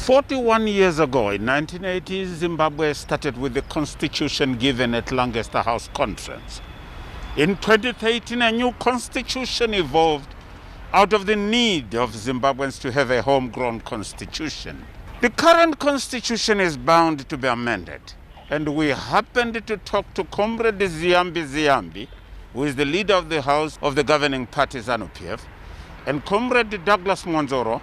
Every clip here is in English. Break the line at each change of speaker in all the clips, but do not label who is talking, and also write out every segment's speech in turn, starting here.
41 years ago, in 1980, Zimbabwe started with the constitution given at Lancaster House Conference. In 2013, a new constitution evolved out of the need of Zimbabweans to have a homegrown constitution. The current constitution is bound to be amended, and we happened to talk to Comrade Ziyambi Ziyambi, who is the leader of the House of the governing party ZANU-PF, and Comrade Douglas Mwonzora,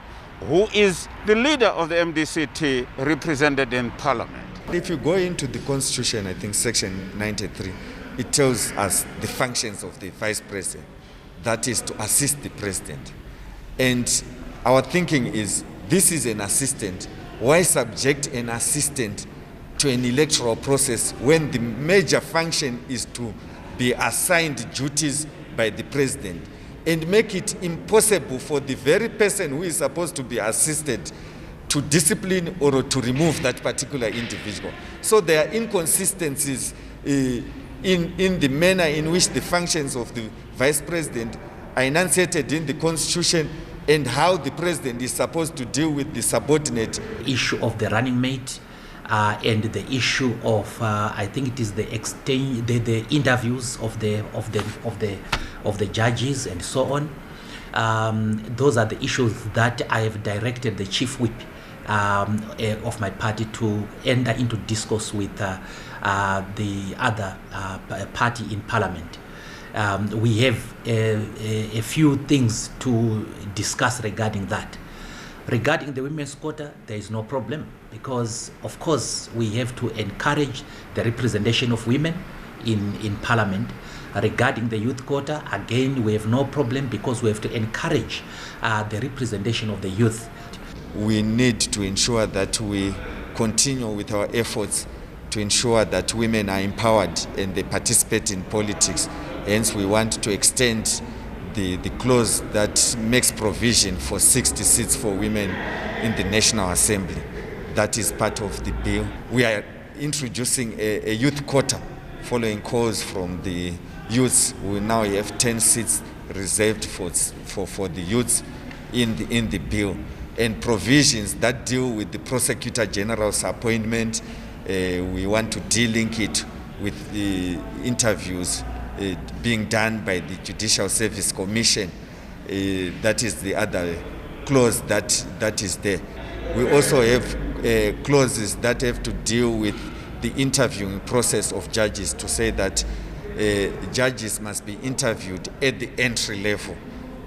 who is the leader of the MDC-T represented in Parliament.
If you go into the Constitution, I think Section 93, it tells us the functions of the Vice President. That is to assist the President. And our thinking is, this is an assistant. Why subject an assistant to an electoral process when the major function is to be assigned duties by the President, and make it impossible for the very person who is supposed to be assisted to discipline or to remove that particular individual? So there are inconsistencies in the manner in which the functions of the Vice President are enunciated in the Constitution, and how the President is supposed to deal with the subordinate.
Issue of the running mate and the issue of I think it is the interviews of the judges and so on. Those are the issues that I have directed the Chief Whip of my party to enter into discourse with the other party in Parliament. We have a few things to discuss regarding that. Regarding the women's quota, there is no problem, because of course we have to encourage the representation of women in Parliament. Regarding the youth quota, again, we have no problem, because we have to encourage the representation of the youth.
We need to ensure that we continue with our efforts to ensure that women are empowered and they participate in politics. Hence, we want to extend the clause that makes provision for 60 seats for women in the National Assembly. That is part of the bill. We are introducing a youth quota following calls from the youths. We now have 10 seats reserved for the youths in the bill, and provisions that deal with the Prosecutor General's appointment. We want to de-link it with the interviews being done by the Judicial Service Commission. That is the other clause that is there. We also have clauses that have to deal with the interviewing process of judges, to say that judges must be interviewed at the entry level.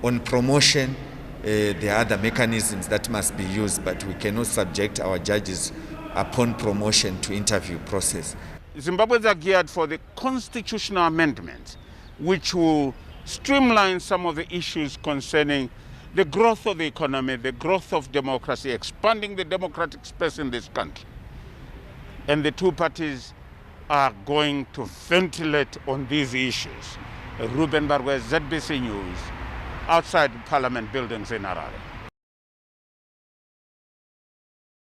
On promotion, there are other mechanisms that must be used, but we cannot subject our judges upon promotion to interview process.
Zimbabweans are geared for the constitutional amendments, which will streamline some of the issues concerning the growth of the economy, the growth of democracy, expanding the democratic space in this country. And the two parties are going to ventilate on these issues. Ruben Barwe, ZBC News, outside Parliament buildings in Harare.